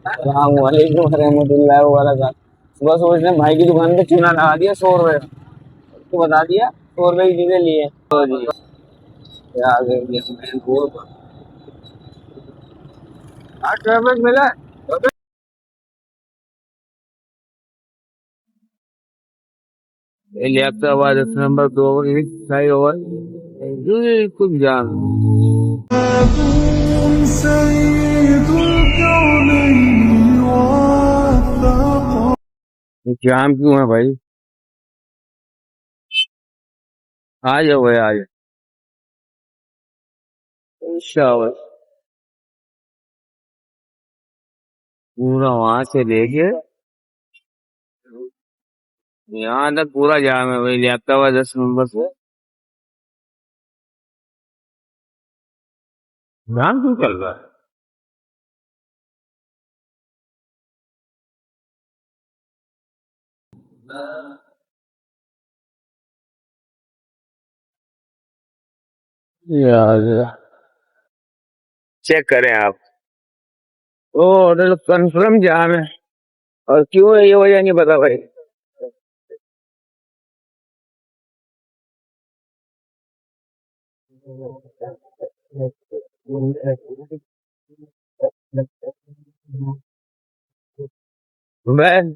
वालेकुम रहमतुल्लाहि व बरकातहू। सुबह सुबह इसने भाई की दुकान पे चूना लगा दिया 100 रुपए का। उसको बता दिया 100 रुपए की चीजें लिए तो जी आ गए मेन रोड पर। आज ट्रैफिक मिला है। इलाहाबाद 10 नंबर 2 फ्लाई ओवर कुछ जाम जाम क्यों है भाई? आ जाओ भाई आ जाओ शाबाश। पूरा वहां से लेके यहाँ तक पूरा जाम है भाई इलाहाबाद 10 नंबर से। जाम क्यों चल रहा है यार? चेक करें आप। ओ होटल कंफर्म जाम है और क्यों है ये वजह नहीं पता भाई। मैं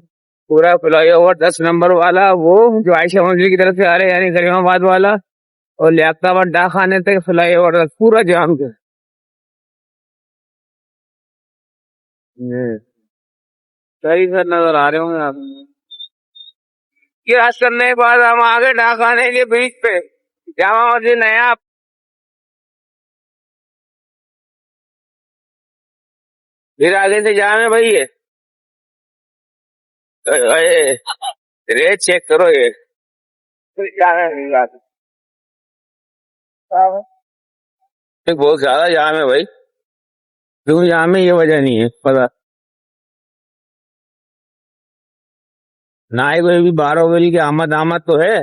पूरा फ्लाईओवर 10 नंबर वाला वो जो आयशा मंजिल की तरफ से आ रहे हैं यानी करीमाबाद वाला और लियाकताबाद डाकखाने तक फ्लाईओवर तक पूरा जाम थे। सही सर नजर आ रहे होंगे आप। क्रॉस करने के बाद हम आ गए डाकखाने के बीच पे जामा मस्जिद नया। फिर आगे से जाम है भाई ये। अरे रेट चेक करो ये। फिर जाम है नहीं बात। बहुत ज्यादा जाम है भाई। क्यों जाम है ये वजह नहीं है पता। ना ही कोई भी 12 की आमद आमद तो है।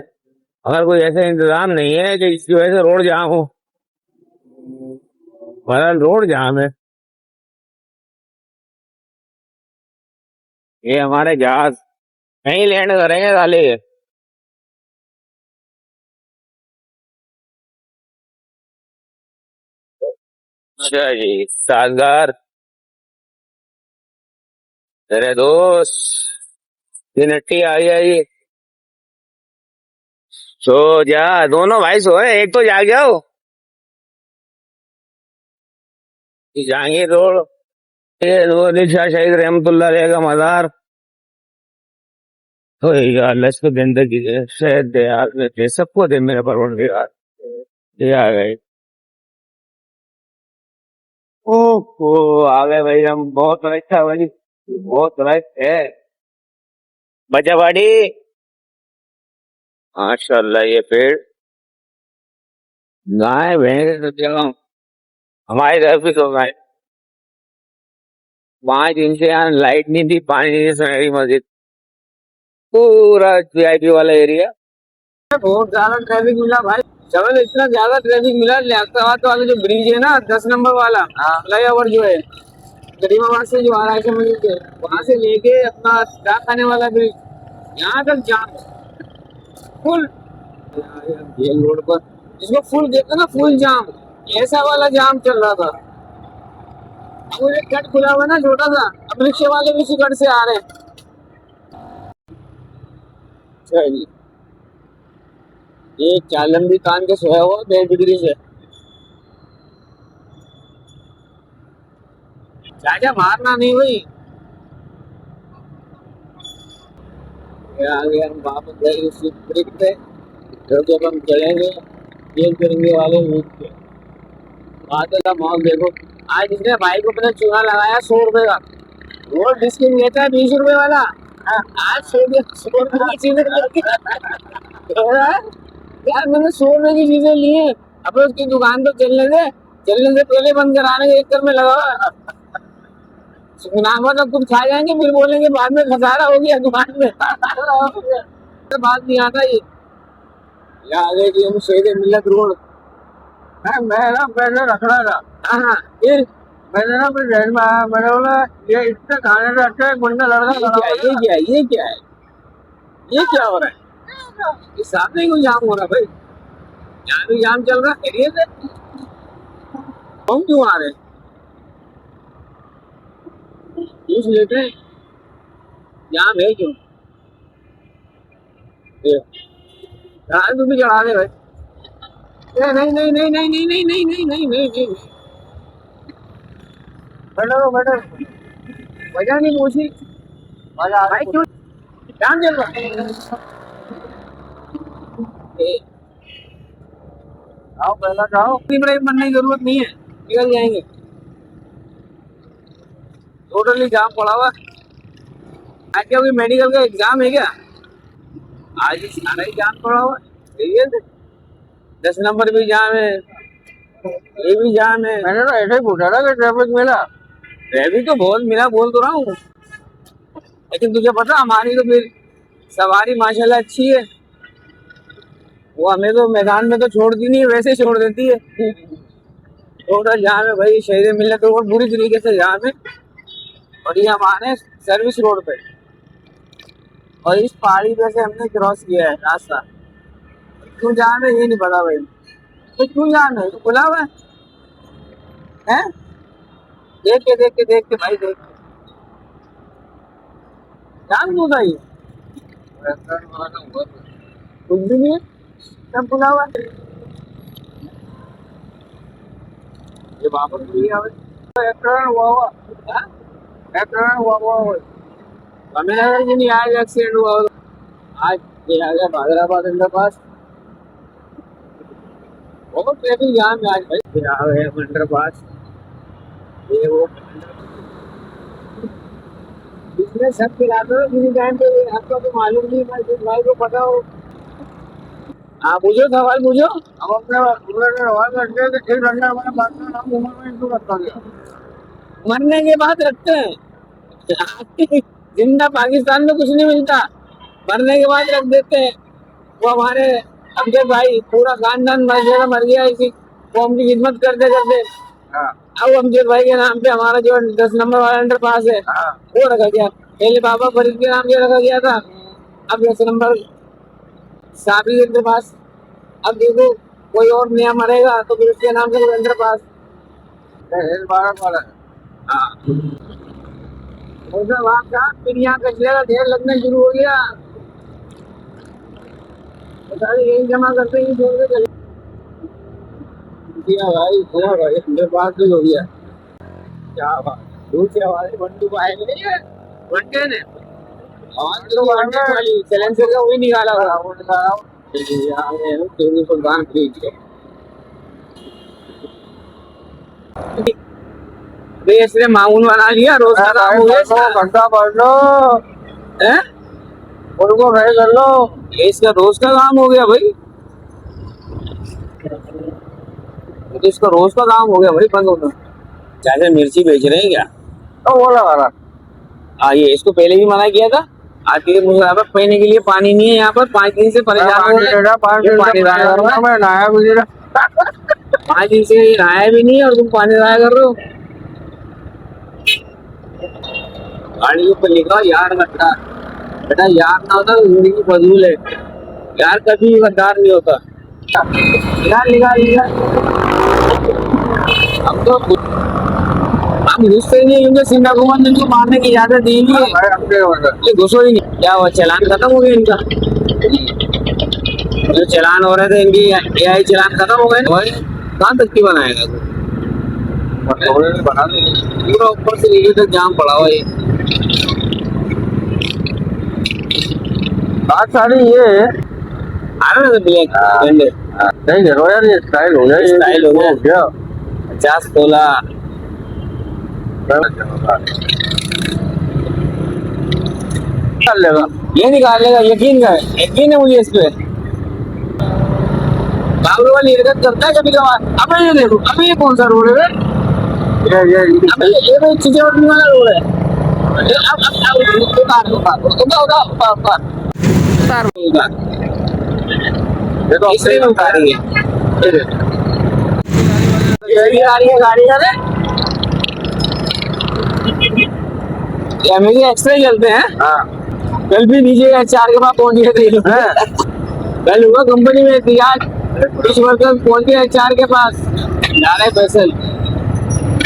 अगर कोई ऐसा इंतजाम नहीं है कि इसकी वजह से रोड जाम हो। बहरहाल रोड जाम है। ये हमारे जहाज कहीं लैंड करेंगे साले ये। अच्छा जी साजगार तेरे दोस्त ये नट्टी आ गया जी। सो जा दोनों भाई सोए एक तो जाग जाओ। ये जहांगीर रोड ये नूर शाह शहीद रहमतुल्लाह अलैह का मजार। तो अल्लाह इसको जिंदगी दे शायद दे यार दे सबको दे मेरे परवरदिगार। ये आ गए। ओहो आ गए भाई हम बहुत अच्छा भाई बहुत राइट है। बचावाड़ी माशाल्लाह ये पेड़ गाय भैंस सब जगह हमारे घर भी तो गाय 5 दिन से यहाँ लाइट नहीं थी पानी नहीं थी सुनहरी मस्जिद पूरा वीआईपी वाला एरिया। बहुत ज्यादा ट्रैफिक मिला भाई। चलो इतना ज्यादा ट्रैफिक मिला लियाकताबाद वाला जो ब्रिज है ना 10 नंबर वाला फ्लाईओवर जो है करीमाबाद से जो आ रहा है मंदिर से वहां से लेके अपना डाक खाने वाला ब्रिज यहाँ तक जाम फुल। जेल रोड पर जिसको फुल कहते ना फुल जाम ऐसा वाला जाम चल रहा था। अब वो एक कट खुला हुआ ना छोटा सा अब रिक्शे वाले भी उसी कट से आ रहे हैं। चलिए ये चालन भी कान के सोया हुआ 2 डिग्री से। चाचा मारना नहीं हुई। आगे हम वापस गए उसी ब्रिज पे जो जब हम चलेंगे ये करेंगे वाले रूट पे। बादल का माहौल देखो। आज इसने भाई को अपना चूना लगाया 100 रुपए का। वो डिस्किन लेता है 20 रुपए वाला। आज 100 रुपए की चीजें यार मैंने 100 रुपए की चीजें ली है। अब उसकी दुकान तो चलने से पहले बंद कराने के चक्कर में लगा हुआ है। मुनाफा तो तुम खा जाएंगे फिर बोलेंगे बाद में खसारा हो गया दुकान में। बात नहीं आता ये याद है कि हम शेर मिलत रोड मैं ना पहले रख रहा था। हाँ फिर मैंने ना फिर जहन में आया, मैंने बोला ये इससे खाने से अच्छा एक बंदा लड़का लड़ा। ये क्या हो रहा है? इस सामने ही कोई जाम हो रहा है भाई, यहाँ भी जाम चल रहा है एरिया से। हम क्यों आ रहे हैं? पूछ लेते हैं जाम है क्यों। तू भी चढ़ा दे भाई। नहीं नहीं नहीं नहीं नहीं नहीं नहीं नहीं नहीं नहीं नहीं, बैठो बैठो, वजह नहीं पूछी भाई, क्यों जाम चल रहा है? आओ पहला जाओ, ब्रेक बनने की जरूरत नहीं है, निकल जाएंगे। टोटली जाम पड़ा हुआ। आज क्या कोई मेडिकल का एग्जाम है क्या? आज ही सारा ही जाम पड़ा हुआ है। 10 नंबर भी जाम है, ये भी जाम है। मैंने तो ऐसे ही पूछा था कि ट्रैफिक मिला। ट्रैफिक तो बहुत मिला, बोल तो रहा हूँ, लेकिन तुझे पता हमारी तो फिर सवारी माशाल्लाह अच्छी है, वो हमें तो मैदान में तो छोड़ती नहीं है, वैसे छोड़ देती है। टोटल जाम है भाई, शहर मिलने तो बुरी तरीके से जाम है। और ये हमारे सर्विस रोड पे, और इस पहाड़ी पे से हमने क्रॉस किया है रास्ता। क्यों जाम है ये नहीं पता भाई, तो क्यों जाम है? तो खुला हुआ है? देख के भाई, देख के जाम क्यों था ये? कुछ भी नहीं है, सब खुला हुआ है। ये वापस भी एक्सीडेंट हुआ हमें लगा कि नहीं आज एक्सीडेंट हुआ होगा। आज ये आ गया हैदराबाद अंडर पास, बहुत ट्रैफिक जाम है आज भाई। ये आ गए अंडर पास, ये वो इसमें सब खिलाते हो किसी टाइम पे, आपको तो मालूम नहीं, भाई को पता हो। हाँ पूछो, सवाल पूछो। अब अपने सवाल करते हैं कि 1 घंटा हमारे बात का नाम उम्र में क्यों रखा गया? मरने के बाद रखते हैं। जिंदा पाकिस्तान में कुछ नहीं मिलता, मरने के बाद रख देते हैं। वो हमारे अमजद भाई पूरा खानदान मर गया इसी कौम की खिदमत करते करते। अब अमजद भाई के नाम पे हमारा जो 10 नंबर वाला अंडर पास है वो रखा गया। पहले बाबा फरीद के नाम से रखा गया था, अब 10 नंबर साबरी अंडर पास। अब देखो कोई और नया मरेगा तो फिर उसके नाम से अंडर पास। फिर यहाँ कचरे का ढेर लगना शुरू हो गया, यही जमा करते ही छोड़ के चले भाई। भाई पास भी हो गया, क्या बात। दूसरी हमारे बंटू को आएंगे बंटे ने आवाज तो वाली चैलेंजर का वही निकाला था। सुल्तान इसने मामून बना लिया, रोज का काम हो गया। घंटा पढ़ लो उनको सही कर लो, ये इसका रोज का काम हो गया भाई। तो इसका रोज का काम हो गया भाई, बंद होना। चाचा मिर्ची बेच रहे हैं क्या? तो वो लगा रहा। हाँ ये इसको पहले भी मना किया था। आज के पीने के लिए पानी नहीं है यहाँ पर, 5 दिन से परेशान हो रहे हैं। 5 दिन से नहाया भी नहीं और तुम पानी लाया कर रहे हो। गाड़ी के ऊपर लिखा यार गद्दार, बेटा यार ना होता तो जिंदगी फजूल है, यार कभी गद्दार नहीं होता। निकाल हम घुसते नहीं क्योंकि सिंधा घुमान ने मारने की इजाजत दी नहीं है, घुसो ही नहीं। क्या हुआ, चलान खत्म हो गया इनका? जो चलान हो रहे थे इनकी AI चलान खत्म हो गए। कहाँ तक की बनाएगा तू? पूरा ऊपर से नीचे तक जाम पड़ा हुआ। ये बात सारी ये आ रहा है ब्लैक नहीं करो यार, ये स्टाइल हो गया, स्टाइल हो गया। 50 तोला निकाल लेगा, ये निकाल लेगा, यकीन है मुझे इस पे। बाबू वाली हरकत करता है कभी कभार। अब ये देखो, अभी ये कौन सा रोड है? ये तो चिचौड़ी वाला रोड है। ये तो इसलिए में उतारी है। गाड़ी है हमेशा एक्स्ट्रा ही चलते हैं। हाँ कल भी नीचे 4 के पास पहुंच गए थे। कल हुआ कंपनी में एहतियात, कुछ वर्कर पहुंच गए 4 के पास, जा रहे पैसल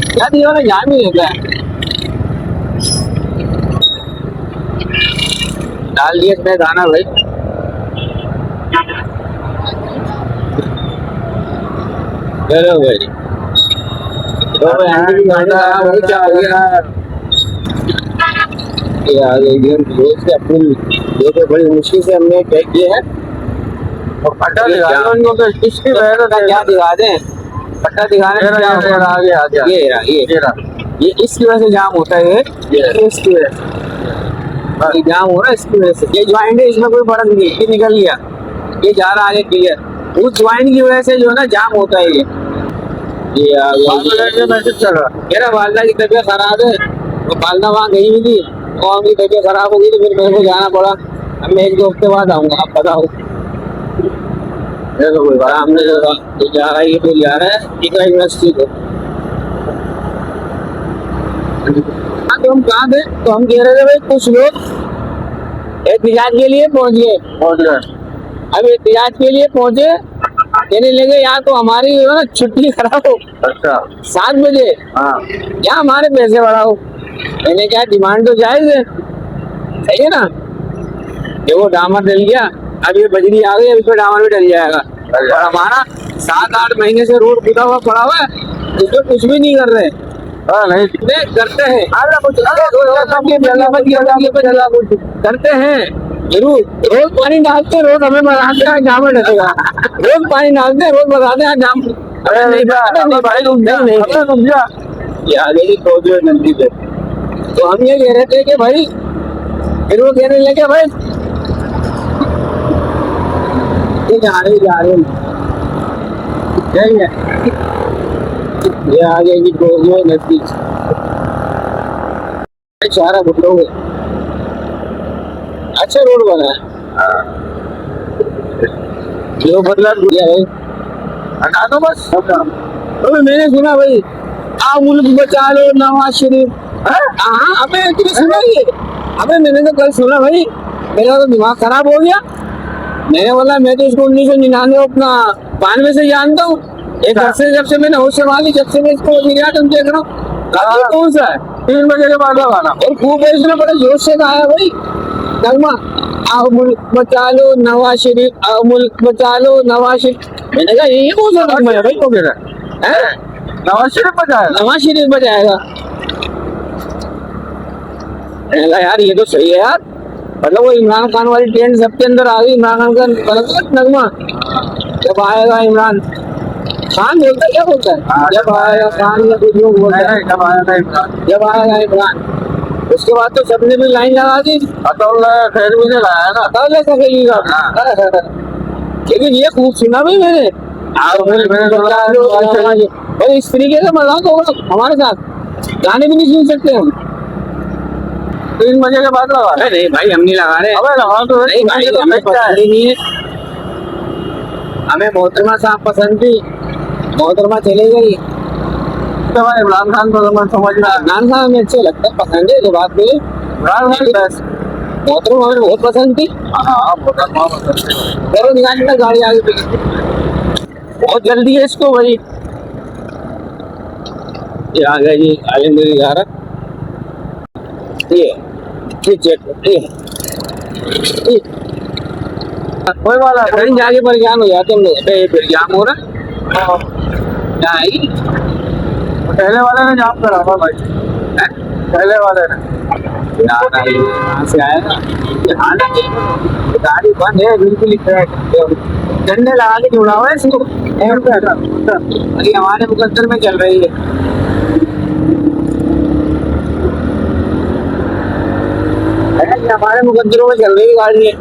क्या दिया ना, जान भी लेता है। डाल दिए इतने दाना भाई। चलो भाई, तो भाई क्या हो गया यार, अपनी तो बड़ी मुश्किल से हमने तय किए हैं। और पट्टा दिखा दो उनको, तो किसकी क्या दिखा दें, पट्टा दिखाने में क्या ये इसकी वजह से जाम होता है। इसकी वजह से ये जाम हो रहा है, इसकी वजह से। ये ज्वाइंट है, इसमें कोई फर्क नहीं, ये निकल गया, ये जा रहा आगे क्लियर। उस ज्वाइंट की वजह से जो है ना जाम होता है। ये मैसेज चल रहा कह रहा वालदा की तबीयत खराब है, तो वालदा वहाँ गई हुई थी और उनकी तबीयत खराब हो गई, तो फिर मेरे को जाना पड़ा। अब मैं 1-2 हफ्ते बाद आऊंगा, आप बताओ। हमने जो जा रहा है, ये तो जा रहा है यूनिवर्सिटी को। तो हम कहाँ थे, तो हम कह रहे थे भाई कुछ लोग एहतियात के लिए पहुंच गए। अब एहतियात के लिए पहुंचे, कहने लगे यार तो हमारी जो है ना छुट्टी खराब हो। अच्छा 7 बजे क्या हमारे पैसे बढ़ाओ। मैंने क्या डिमांड तो जायज है, सही है ना। ये वो डामर डल गया, अब ये बजरी आ गई, अब इस पर डामर भी डल जाएगा। और हमारा 7-8 महीने से रोड खुदा हुआ पड़ा हुआ है, इसमें कुछ भी नहीं कर रहे। नहीं करते हैं, करते हैं जरूर। रोज पानी डालते, रोज हमें बताते हैं जाम डलेगा, रोज पानी डालते, रोज बताते हैं जाम। अरे नहीं भाई नदी पे। तो हम ये कह रहे थे कि भाई, फिर वो कहने लगे भाई जा रहे ये आ जाएगी नदी सारा बुटोगे। अच्छा रोड बना है, जो मतलब हटा दो बस। तो मैंने सुना भाई आ मुल्क बचा लो नवाज शरीफ। हाँ अबे सुना ये, अबे मैंने तो कल सुना भाई, मेरा तो दिमाग खराब हो गया। मैंने बोला मैं तो इसको 1999 अपना 92 से जानता हूँ। एक घर से जब से मैंने होश संभाली, जब से मैं इसको तुम देख रहा हूँ। कौन सा है 3 बजे के बाद गाना, और खूब इसने बड़े जोश से गाया भाई नगमा, आओ मुल्क बचा लो नवाज शरीफ, आओ मुल्क बचा लो नवाज शरीफ। मैंने कहा ये कौन सा नगमा है भाई, को कह रहा है नवाज शरीफ बजाएगा, नवाज शरीफ बजाएगा। यार ये तो सही है यार, मतलब वो इमरान खान वाली ट्रेंड सबके अंदर आ गई। इमरान खान का नगमा जब आएगा, इमरान खान बोलता क्या बोलता है, जब आएगा खान या कुछ लोग बोलता है जब आएगा इमरान। उसके बाद तो सबने भी लाइन लगा दी, खैर भी नहीं लाया ना, लेकिन ये खूब सुना भाई मैंने। और इस तरीके से मजाक होगा हमारे साथ, गाने भी नहीं सुन सकते हम। 3 बजे के बाद लगा रहे? नहीं भाई हम नहीं लगा रहे। अबे लगा तो नहीं भाई, हमें पसंद ही नहीं है। हमें मोहतरमा साहब पसंद थी, मोहतरमा चले गई। तो इमरान खान को समझ रहा, इमरान खान हमें अच्छे लगता है, पसंद है। जो बात हुई मोहतरमा हमें बहुत पसंद थी। करो निकालना गाड़ी आगे पे, बहुत जल्दी है इसको भाई। ये आ गया जी आलिंदरी जा रहा, ये चेक कोई वाला कहीं जाके परेशान हो जाते हम लोग। फिर जाम हो रहा पहले वाले ने जाम करा था भाई, पहले वाले ने यहाँ से आया ना, गाड़ी बंद है बिल्कुल, झंडे लगा के जुड़ा हुआ है इसको। अभी हमारे मुकद्दर में चल रही है। हमारे मुकद्दरों में चल रही गाड़ी है,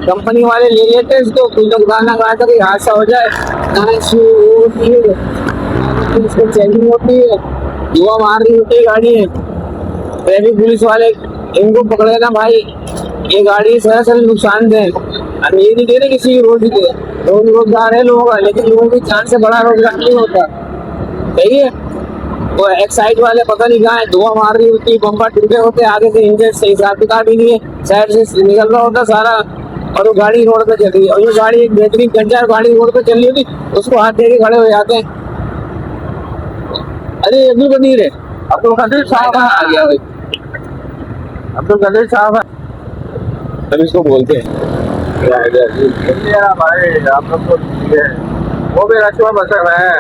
कंपनी वाले ले लेते हैं इसको, कुछ लोग गाना गाया था कि हादसा हो जाए, इसको चेकिंग होती है, युवा मार रही होती है गाड़ी है। ट्रैफिक पुलिस वाले इनको पकड़े ना भाई, ये गाड़ी सरासर नुकसान दे। हम ये नहीं दे रहे किसी रोड के, रोजगार है लोगों का, लेकिन लोगों की जान से बड़ा रोजगार नहीं होता, सही है। वो एक साइड वाले पता नहीं कहाँ है, धुआं मार रही होती, बम्पर टूटे होते, आगे से इंजन सही हिसाब किताब ही नहीं है, साइड से निकल रहा होता सारा, और वो गाड़ी रोड पे चल रही है, और ये गाड़ी एक बेहतरीन कंचार गाड़ी रोड पे चल रही होती, उसको हाथ दे के खड़े हो जाते हैं। अरे अब्दुल कदीर है, अब्दुल कदीर साहब आ गया भाई, अब्दुल कदीर साहब है, तब इसको बोलते हैं भाई। आप लोग तो वो भी रशुआ बसे है,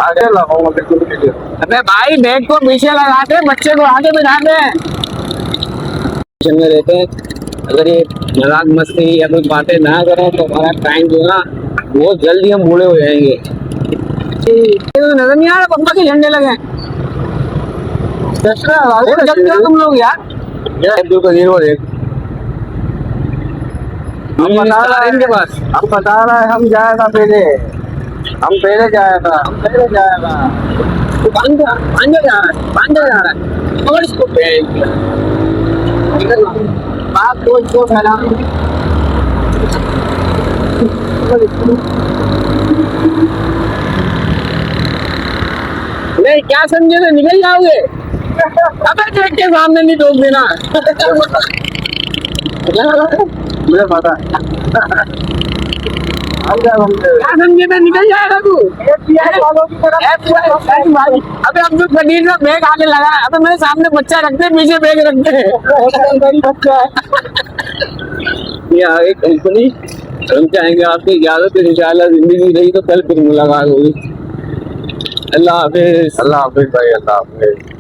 आगे लगाऊंगा बिल्कुल भी। अबे भाई बैग को पीछे लगाते, बच्चे को आगे बिठाते में रहते हैं। अगर ये मजाक मस्ती या कुछ बातें ना करें तो हमारा टाइम जो है ना बहुत जल्दी हम बूढ़े हो जाएंगे। तो नजर नहीं आ रहा पप्पा के झंडे लगे तुम लोग यार। अब्दुल कदीर को देख, हम बता रहे हैं इनके पास, हम बता रहे हैं हम जाएगा पहले, हम पहले जाएगा, हम पहले जाएगा। तो पांडे जा रहा है और इसको बात को फैला नहीं, क्या समझे तो निकल जाओगे। अबे ट्रक के सामने नहीं टोक देना। मुझे पता क्या समझे तो निकल जाएगा तू। अबे अब्दुल कदीर का बैग आगे लगा है, अबे मेरे सामने बच्चा रखते पीछे बैग रखते हैं। ये आगे कंपनी, हम चाहेंगे आपकी इजाजत, इंशाल्लाह जिंदगी रही तो कल फिर मुलाकात होगी। अल्लाह हाफिज। अल्लाह हाफिज भाई, अल्लाह हाफिज।